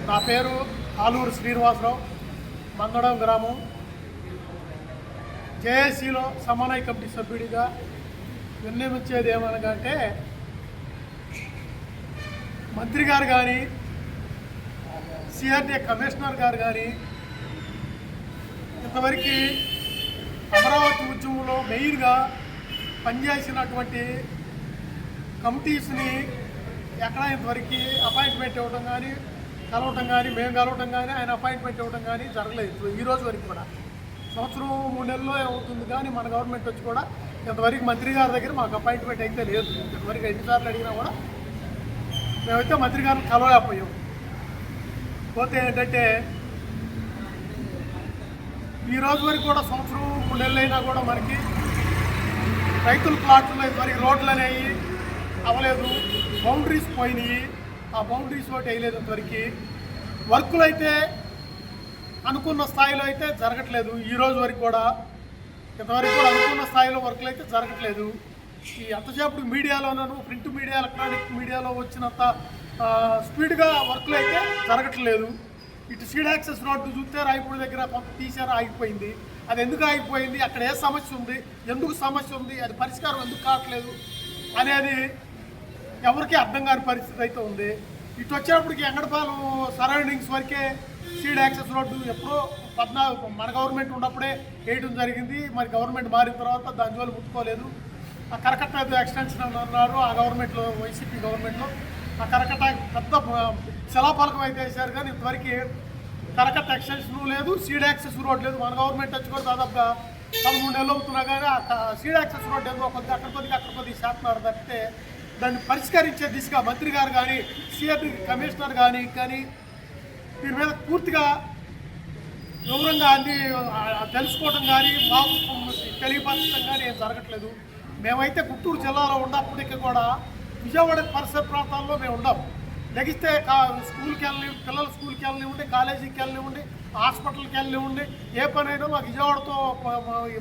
నా పేరు ఆలూరు శ్రీనివాసరావు, మంగళం గ్రామం. జేఏసీలో సమన్వయ కమిటీ సభ్యుడిగా విన్నవించేది ఏమనగంటే, మంత్రి గారు కానీ, సిఆర్డీఏ కమిషనర్ గారు కానీ ఇంతవరకు అమరావతి ఉద్యమంలో మెయిన్గా పనిచేసినటువంటి కమిటీస్ని ఎక్కడ ఇంతవరకు అపాయింట్మెంట్ ఇవ్వడం కానీ, కలవటం కానీ, మేము కలవటం కానీ, ఆయన అపాయింట్మెంట్ ఇవ్వడం కానీ జరగలేదు. ఈ రోజు వరకు కూడా సంవత్సరం 3 నెలల్లో అవుతుంది, కానీ మన గవర్నమెంట్ వచ్చి కూడా ఇంతవరకు మంత్రి గారి దగ్గర మాకు అపాయింట్మెంట్ అయితే లేదు. ఇంతవరకు ఎన్నిసార్లు అడిగినా కూడా మేమైతే మంత్రి గారిని కలవలేకపోయాం. పోతే ఏంటంటే, ఈ రోజు వరకు కూడా సంవత్సరం 3 నెలలు అయినా కూడా మనకి రైతుల ప్లాట్లు ఇంతవరకు రోడ్లు అనేవి అవ్వలేదు, బౌండరీస్ పోయినాయి. ఆ బౌండరీస్ ఒకటి వేయలేదు. ఇంతవరకు వర్కులు అయితే అనుకున్న స్థాయిలో అయితే జరగట్లేదు. ఈ రోజు వరకు కూడా ఇంతవరకు కూడా అనుకున్న స్థాయిలో వర్కులు అయితే జరగట్లేదు. ఈ ఎంతసేపు మీడియాలోనూ, ప్రింట్ మీడియా, ఎలక్ట్రానిక్ మీడియాలో వచ్చినంత స్పీడ్గా వర్కులు అయితే జరగట్లేదు. ఇటు సీడ్ యాక్సెస్ రోడ్డు చూస్తే రాయపూడి దగ్గర కొంత తీసారు, ఆగిపోయింది. అది ఎందుకు ఆగిపోయింది, అక్కడ ఏ సమస్య ఉంది, ఎందుకు సమస్య ఉంది, అది పరిష్కారం ఎందుకు కావట్లేదు అనేది ఎవరికి అర్థం కాని పరిస్థితి అయితే ఉంది. ఇటు వచ్చేటప్పటికి ఎంగడపాలెం సరౌండింగ్స్ వరకే సీడ్ యాక్సెస్ రోడ్డు ఎప్పుడో 14 మన గవర్నమెంట్ ఉన్నప్పుడే వేయడం జరిగింది. మరి గవర్నమెంట్ మారిన తర్వాత దాని జోలు ముట్టుకోలేదు. ఆ కరకట్ట ఎక్స్టెన్షన్ అన్నారు ఆ గవర్నమెంట్లో, వైసీపీ గవర్నమెంట్లో. ఆ కరకట్ట పెద్ద శిలాఫలకం అయితే వేశారు, కానీ ఇంతవరకు కరకట్ట ఎక్స్టెన్షన్ లేదు, సీడ్ యాక్సెస్ రోడ్ లేదు. మన గవర్నమెంట్ వచ్చి కూడా దాదాపుగా 13 నెలలు అవుతున్నా కానీ ఆ సీడ్ యాక్సెస్ రోడ్ ఏదో కొద్దిగా అక్కడ కొద్దిగా చేస్తున్నారు తప్పితే దాన్ని పరిష్కరించే దిశగా మంత్రి గారు కానీ, సిఆర్డీ కమిషనర్ కానీ దీని మీద పూర్తిగా వివరంగా అన్ని తెలుసుకోవడం కానీ, మాకు తెలియపరచడం కానీ ఏం జరగట్లేదు. మేమైతే గుంటూరు జిల్లాలో ఉన్నప్పటికీ కూడా విజయవాడ పరిసర ప్రాంతాల్లో మేము ఉండాం. లెగిస్తే స్కూల్కి వెళ్ళనివ్వండి, పిల్లలు స్కూల్కి వెళ్ళనివ్వండి, కాలేజీకి వెళ్ళనివ్వండి, హాస్పిటల్కి వెళ్ళనివ్వండి, ఏ పని అయినా మాకు విజయవాడతో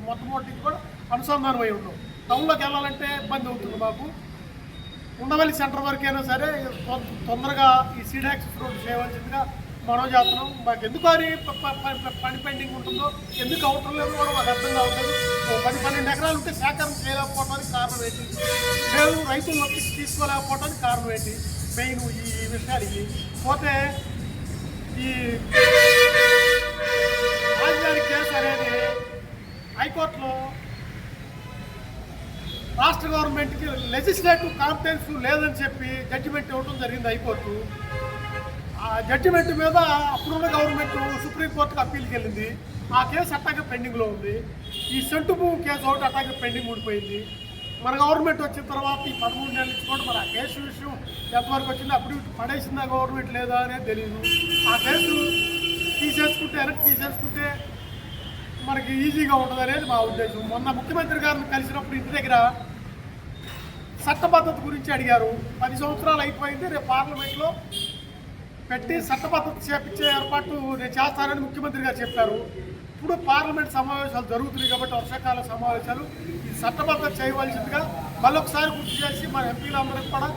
మొట్టమొదటికి కూడా అనుసంధానం అయి ఉన్నాం. టౌన్లోకి వెళ్ళాలంటే ఇబ్బంది అవుతుంది మాకు. ఉండవల్లి సెంటర్ వరకు అయినా సరే తొందరగా ఈ సీడ్ యాక్సెస్ రోడ్డు చేయవలసిందిగా మనం చేస్తున్నాం. మాకు ఎందుకు అని పని పెండింగ్ ఉంటుందో, ఎందుకు అవటం లేదు కూడా మాకు అర్థం కావట్లేదు. 10-12 ఎకరాలు ఉంటే సేకరణ చేయలేకపోవడానికి కారణం ఏంటి, మేము రైతులు తీసుకోలేకపోవడానికి కారణం ఏంటి, మెయిన్ ఈ విషయాలు ఇవి. పోతే ఈ రాజధాని కేసు అనేది హైకోర్టులో రాష్ట్ర గవర్నమెంట్కి లెజిస్లేటివ్ కాంపిటెన్స్ లేదని చెప్పి జడ్జిమెంట్ ఇవ్వడం జరిగింది హైకోర్టు. ఆ జడ్జిమెంట్ మీద అప్పుడున్న గవర్నమెంట్ సుప్రీంకోర్టుకు అప్పీల్కి వెళ్ళింది. ఆ కేసు అట్టాగే పెండింగ్లో ఉంది. ఈ సెంటు భూమి కేసు ఒకటి అట్టాగే పెండింగ్ ఉండిపోయింది. మన గవర్నమెంట్ వచ్చిన తర్వాత ఈ 13 నెలల నుంచి కూడా మరి ఆ కేసు విషయం ఎంతవరకు వచ్చింది, అప్పుడు పడేసిందా గవర్నమెంట్ లేదా అనేది తెలియదు. ఆ కేసు వెనక్కి తీసేసుకుంటే మనకి ఈజీగా ఉంటుంది అనేది మా ఉద్దేశం. మొన్న ముఖ్యమంత్రి గారిని కలిసినప్పుడు ఇంటి దగ్గర చట్టబద్ధత గురించి అడిగారు. 10 సంవత్సరాలు అయిపోయింది, రేపు పార్లమెంట్లో పెట్టి చట్టబద్ధత చేపించే ఏర్పాటు నేను చేస్తానని ముఖ్యమంత్రి గారు చెప్పారు. ఇప్పుడు పార్లమెంట్ సమావేశాలు జరుగుతున్నాయి కాబట్టి, వర్షాకాల సమావేశాలు, ఈ చట్టబద్ధత చేయవలసిందిగా మళ్ళొకసారి గుర్తు చేసి మన ఎంపీలందరికీ కూడా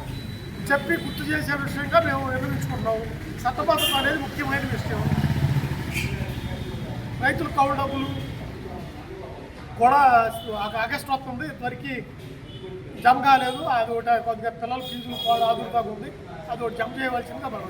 చెప్పి గుర్తు చేసే విషయంగా మేము నిర్ణయించుకుంటున్నాము. చట్టబద్ధత అనేది ముఖ్యమైన విషయం. రైతుల కౌలు డబ్బులు కూడా ఆగస్టు వస్తుంది, ఇంతవరకు జమ కాలేదు. అది ఒకటి కొద్దిగా పిల్లల ఫీజులు కూడా ఆదురుగా ఉంది, అది ఒకటి జమ చేయవలసిందిగా మనం